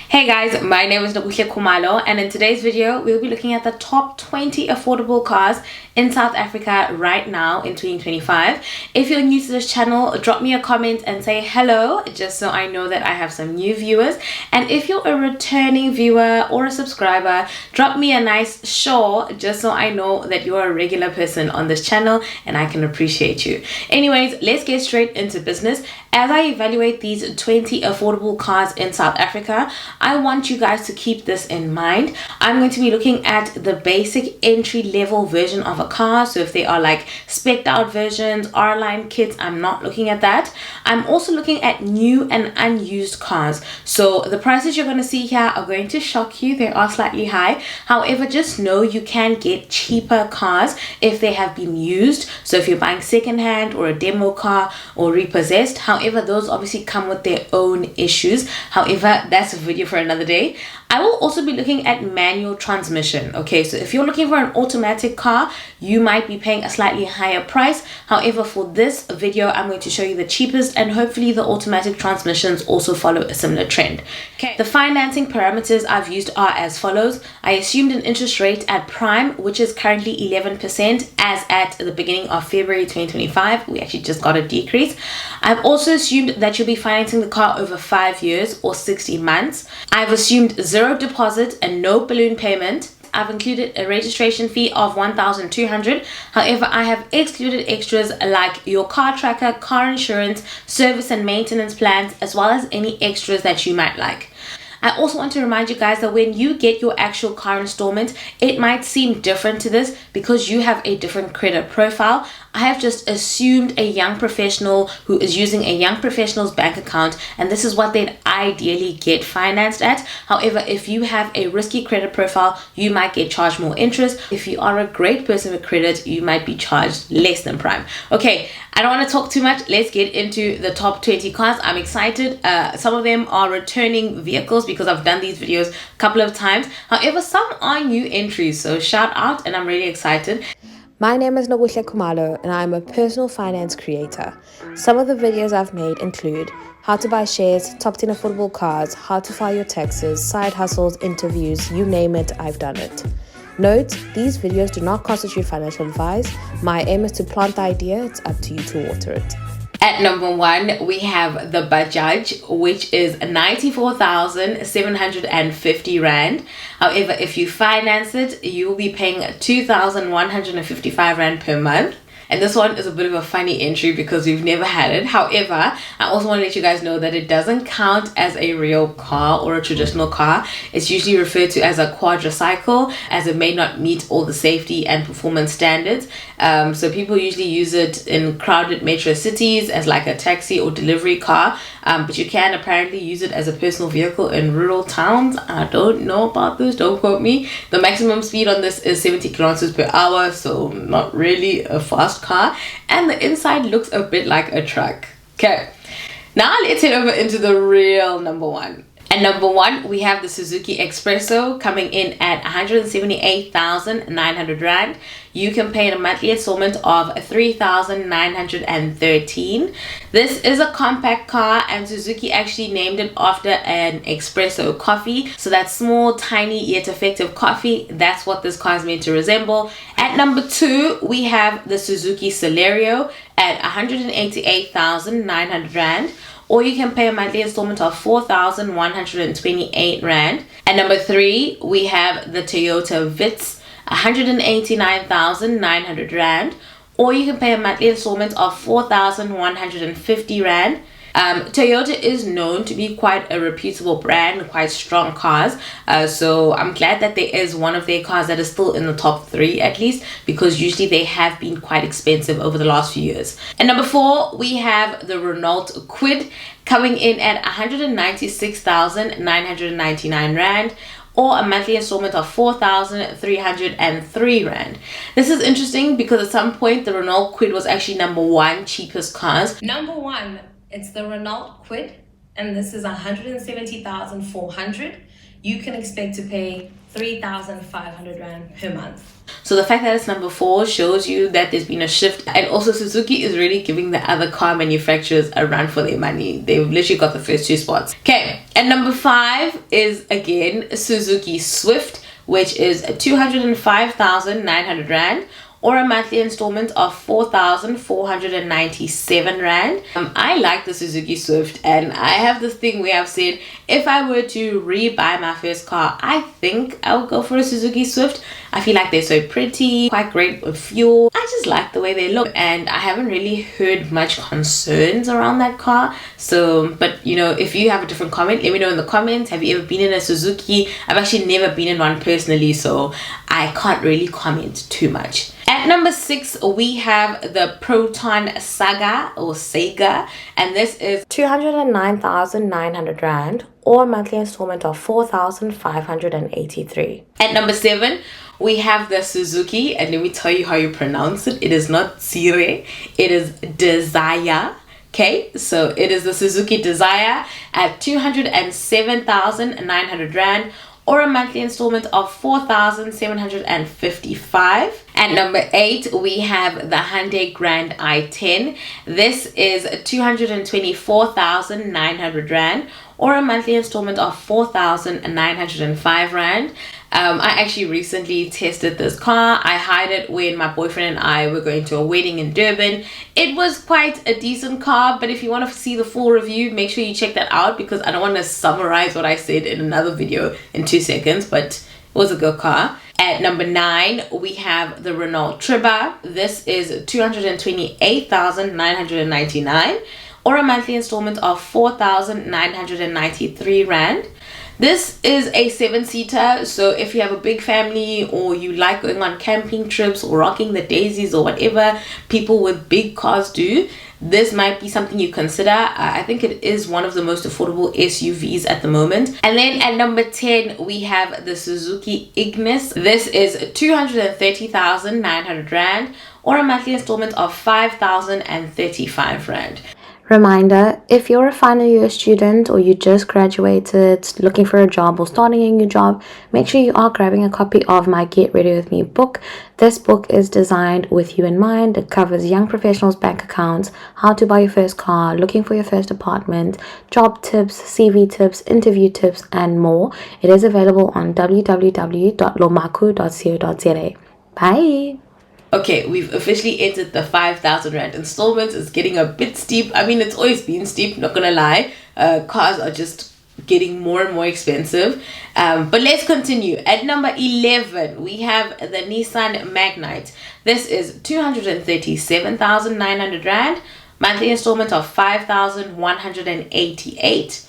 Hey guys, my name is Nokuhle Kumalo, and in today's video we'll be looking at the top 20 affordable cars in South Africa right now in 2025. If you're new to this channel, drop me a comment and say hello just so I know that I have some new viewers. And if you're a returning viewer or a subscriber, drop me a nice show just so I know that you're a regular person on this channel and I can appreciate you. Anyways, let's get straight into business. As I evaluate these 20 affordable cars in South Africa, I want you guys to keep this in mind. I'm going to be looking at the basic entry level version of a car. So if they are like spec'd out versions, R-line kits, I'm not looking at that. I'm also looking at new and unused cars. So the prices you're going to see here are going to shock you. They are slightly high. However, just know you can get cheaper cars if they have been used. So if you're buying secondhand or a demo car or repossessed, however, those obviously come with their own issues. However, that's a video for another day. I will also be looking at manual transmission. Okay, so if you're looking for an automatic car, you might be paying a slightly higher price. However, for this video, I'm going to show you the cheapest, and hopefully the automatic transmissions also follow a similar trend. Okay, the financing parameters I've used are as follows. I assumed an interest rate at prime, which is currently 11%, as at the beginning of February 2025. We actually just got a decrease. I've also assumed that you'll be financing the car over 5 years or 60 months. I've assumed zero deposit and no balloon payment. I've included a registration fee of 1,200. However, I have excluded extras like your car tracker, car insurance, service and maintenance plans, as well as any extras that you might like. I also want to remind you guys that when you get your actual car installment, it might seem different to this because you have a different credit profile. I have just assumed a young professional who is using a young professional's bank account, and this is what they'd ideally get financed at. However, if you have a risky credit profile, you might get charged more interest. If you are a great person with credit, you might be charged less than prime. Okay, I don't want to talk too much. Let's get into the top 20 cars. I'm excited. Some of them are returning vehicles because I've done these videos a couple of times. However, some are new entries, so shout out, and I'm really excited. My name is Nokuhle Kumalo, and I'm a personal finance creator. Some of the videos I've made include how to buy shares, top 10 affordable cars, how to file your taxes, side hustles, interviews, you name it, I've done it. Note, these videos do not constitute financial advice. My aim is to plant the idea, it's up to you to water it. At number 1, we have the Bajaj, which is 94,750 Rand. However, if you finance it, you will be paying 2,155 Rand per month. And this one is a bit of a funny entry because we've never had it. However, I also want to let you guys know that it doesn't count as a real car or a traditional car. It's usually referred to as a quadricycle, as it may not meet all the safety and performance standards. So people usually use it in crowded metro cities as like a taxi or delivery car. But you can apparently use it as a personal vehicle in rural towns. I don't know about this, don't quote me. The maximum speed on this is 70 kilometers per hour, so not really a fast car, and the inside looks a bit like a truck. Okay, now let's head over into the real number 1. At number 1, we have the Suzuki Expresso coming in at 178,900 Rand. You can pay a monthly installment of 3,913. This is a compact car, and Suzuki actually named it after an espresso coffee. So that small, tiny, yet effective coffee, that's what this car is meant to resemble. At number 2, we have the Suzuki Celerio at 188,900 Rand. Or you can pay a monthly installment of 4,128 Rand. At number 3, we have the Toyota Vitz, 189,900 Rand. Or you can pay a monthly installment of 4,150 Rand. Toyota is known to be quite a reputable brand, quite strong cars. So I'm glad that there is one of their cars that is still in the top 3 at least, because usually they have been quite expensive over the last few years. And number 4, we have the Renault Kwid coming in at 196,999 Rand. Or a monthly installment of 4,303 Rand. This is interesting because at some point the Renault Kwid was actually number 1 cheapest cars. Number 1, it's the Renault Kwid, and this is 170,400. you can expect to pay 3,500 Rand per month. So the fact that it's number 4 shows you that there's been a shift, and also Suzuki is really giving the other car manufacturers a run for their money. They've literally got the first 2 spots. Okay, and number 5 is again Suzuki Swift, which is 205,900 Rand, or a monthly installment of 4,497 Rand. I like the Suzuki Swift, and I have this thing where I've said if I were to re-buy my first car, I think I would go for a Suzuki Swift. I feel like they're so pretty, quite great with fuel. I just like the way they look, and I haven't really heard much concerns around that car. So, but you know, if you have a different comment, let me know in the comments. Have you ever been in a Suzuki? I've actually never been in one personally, so I can't really comment too much. At number 6, we have the Proton Saga or Sega, and this is 209,900 Rand, or a monthly installment of 4,583. At number 7, we have the Suzuki, and let me tell you how you pronounce it. It is not Sire, it is Desire. Okay, so it is the Suzuki Desire at 207,900 Rand, or a monthly installment of 4,755. At number 8, we have the Hyundai Grand i10. This is 224,900 Rand, or a monthly installment of 4,905 Rand. I actually recently tested this car. I hired it when my boyfriend and I were going to a wedding in Durban. It was quite a decent car, but if you want to see the full review, make sure you check that out, because I don't want to summarize what I said in another video in 2 seconds, but it was a good car. At number 9, we have the Renault Triba. This is 228,999, or a monthly installment of 4,993 Rand. This is a 7-seater, so if you have a big family, or you like going on camping trips or rocking the daisies or whatever people with big cars do, this might be something you consider. I think it is one of the most affordable SUVs at the moment. And then at number 10, we have the Suzuki Ignis. This is 230,900 Rand, or a monthly installment of 5,035 Rand. Reminder, if you're a final year student or you just graduated, looking for a job or starting a new job, make sure you are grabbing a copy of my Get Ready With Me book. This book is designed with you in mind. It covers young professionals' bank accounts, how to buy your first car, looking for your first apartment, job tips, CV tips, interview tips, and more. It is available on www.lomaku.co.za. Bye! Okay, we've officially entered the 5,000 Rand installments. It's getting a bit steep. I mean, it's always been steep, not gonna lie. Cars are just getting more and more expensive. But let's continue. At number 11, we have the Nissan Magnite. This is 237,900 Rand, monthly installment of 5,188.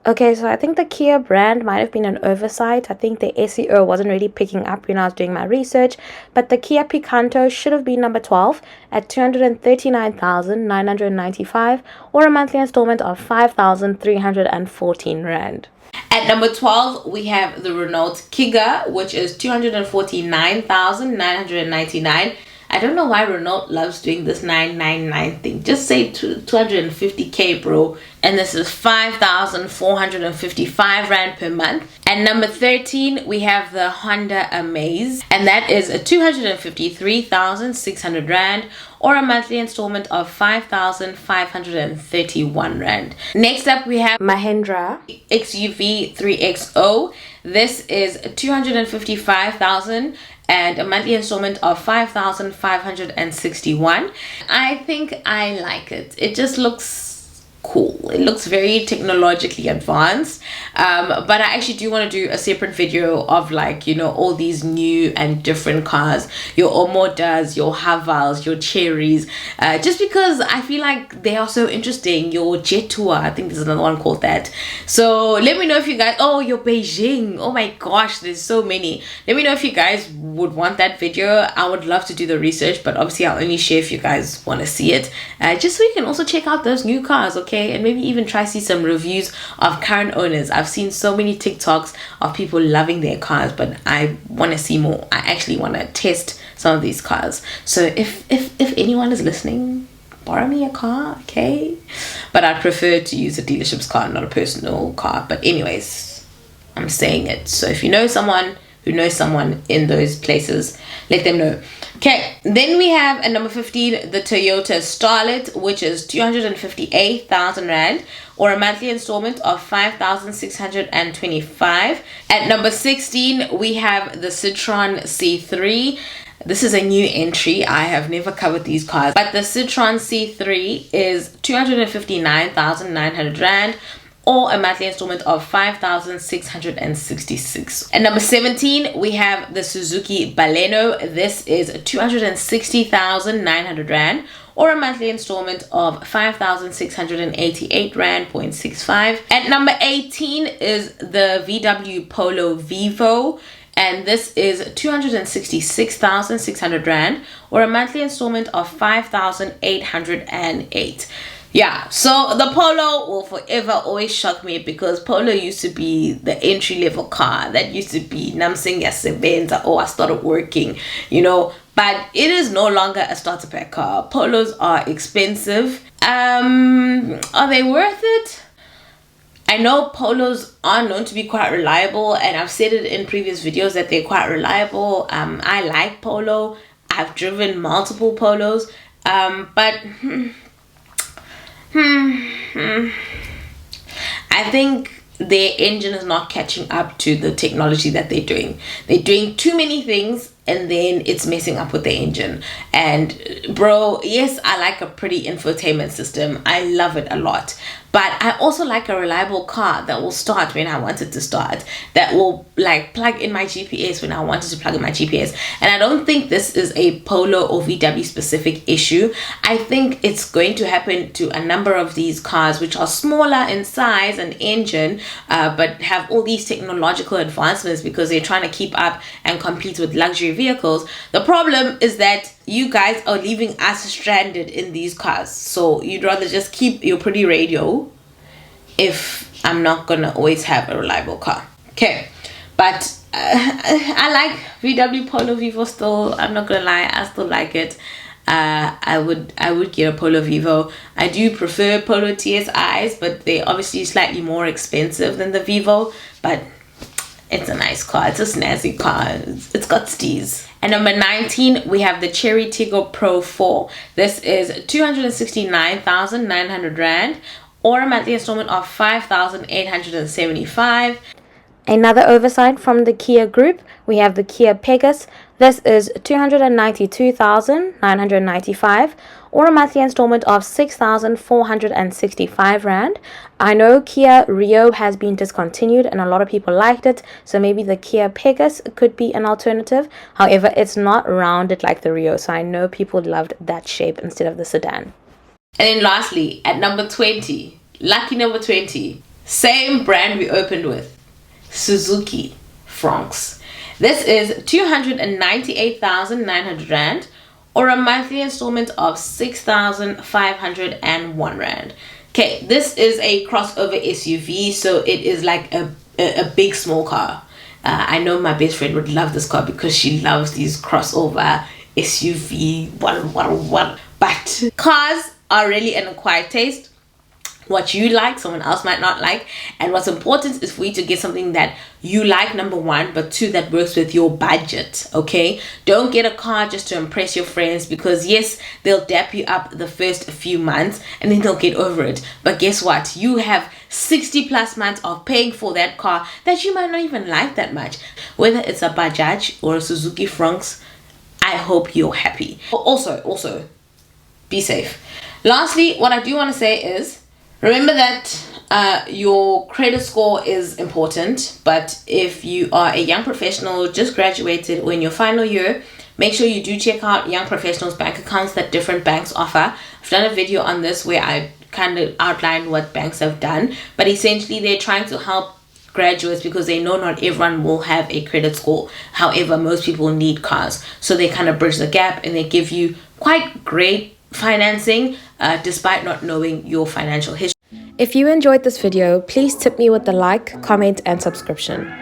Okay, so I think the Kia brand might have been an oversight. I think the SEO wasn't really picking up when I was doing my research, but the Kia Picanto should have been number 12 at 239,995, or a monthly installment of 5,314 Rand. At number 12, we have the Renault Kiga, which is 249,999. I don't know why Renault loves doing this 999 thing. Just say 250k, bro. And this is 5,455 Rand per month. At number 13, we have the Honda Amaze, and that is a 253,600 Rand, or a monthly installment of 5,531 Rand. Next up, we have Mahindra XUV 3XO. This is 255,000 and a monthly installment of 5,561. I think I like it. It just looks cool. It looks very technologically advanced, but I actually do want to do a separate video of, like, you know, all these new and different cars, your Omodas, your Havals, your Cherries, just because I feel like they are so interesting. Your Jetua, I think there's another one called that. So let me know if you guys, oh, your Beijing, oh my gosh, there's so many. Let me know if you guys would want that video. I would love to do the research, but obviously I'll only share if you guys want to see it, just so you can also check out those new cars, okay? And maybe even try see some reviews of current owners. I've seen so many TikToks of people loving their cars, but I want to see more. I actually want to test some of these cars. So if anyone is listening, borrow me a car, okay? But I'd prefer to use a dealership's car, not a personal car. But anyways, I'm saying it. So if you know someone who knows someone in those places, let them know. Okay, then we have at number 15 the Toyota Starlet, which is 258,000 rand, or a monthly installment of 5,625. At number 16 we have the Citroen C3. This is a new entry. I have never covered these cars, but the Citroen C3 is 259,900 rand, or a monthly installment of 5,666. At number 17 we have the Suzuki Baleno. This is 260,900 rand, or a monthly installment of 5,688 rand 0.65. At number 18 is the VW Polo Vivo, and this is 266,600 rand, or a monthly installment of 5,808. Yeah, so the Polo will forever always shock me, because Polo used to be the entry level car that used to be Namsing Yasebenza, oh, I started working, you know, but it is no longer a starter pack car. Polos are expensive. Are they worth it? I know Polos are known to be quite reliable, and I've said it in previous videos that they're quite reliable. I like Polo. I've driven multiple Polos, but I think their engine is not catching up to the technology that they're doing. They're doing too many things, and then it's messing up with the engine. And bro, yes, I like a pretty infotainment system. I love it a lot. But I also like a reliable car that will start when I want it to start, that will like plug in my GPS when I wanted to plug in my GPS. And I don't think this is a Polo or VW specific issue. I think it's going to happen to a number of these cars which are smaller in size and engine, but have all these technological advancements because they're trying to keep up and compete with luxury vehicles. The problem is that you guys are leaving us stranded in these cars. So you'd rather just keep your pretty radio if I'm not gonna always have a reliable car. Okay, but I like VW Polo Vivo still. I'm not gonna lie, I still like it. I would get a Polo Vivo. I do prefer Polo TSIs, but they're obviously slightly more expensive than the Vivo, but it's a nice car. It's a snazzy car. It's got steez. And number 19, we have the Cherry Tiggo Pro 4. This is 269,900 rand, or a monthly installment of 5,875. Another oversight from the Kia group, we have the Kia Pegasus. This is 292,995, or a monthly installment of 6,465 rand. I know Kia Rio has been discontinued and a lot of people liked it, so maybe the Kia Pegasus could be an alternative. However, it's not rounded like the Rio, so I know people loved that shape instead of the sedan. And then lastly, at number 20, lucky number 20, same brand we opened with, Suzuki Franks. This is 298,900 rand, or a monthly installment of 6,501 rand. Okay, this is a crossover SUV, so it is like a big small car. I know my best friend would love this car because she loves these crossover SUV one. But cars are really an acquired taste. What you like, someone else might not like. And what's important is for you to get something that you like, number one, but two, that works with your budget, okay? Don't get a car just to impress your friends, because yes, they'll dap you up the first few months and then they'll get over it. But guess what? You have 60 plus months of paying for that car that you might not even like that much. Whether it's a Bajaj or a Suzuki Franks, I hope you're happy. Also, be safe. Lastly, what I do want to say is, remember that your credit score is important, but if you are a young professional, just graduated, or in your final year, make sure you do check out young professionals' bank accounts that different banks offer. I've done a video on this where I kind of outlined what banks have done, but essentially they're trying to help graduates because they know not everyone will have a credit score. However, most people need cars, so they kind of bridge the gap and they give you quite great financing despite not knowing your financial history. If you enjoyed this video, please tip me with a like, comment, and subscription.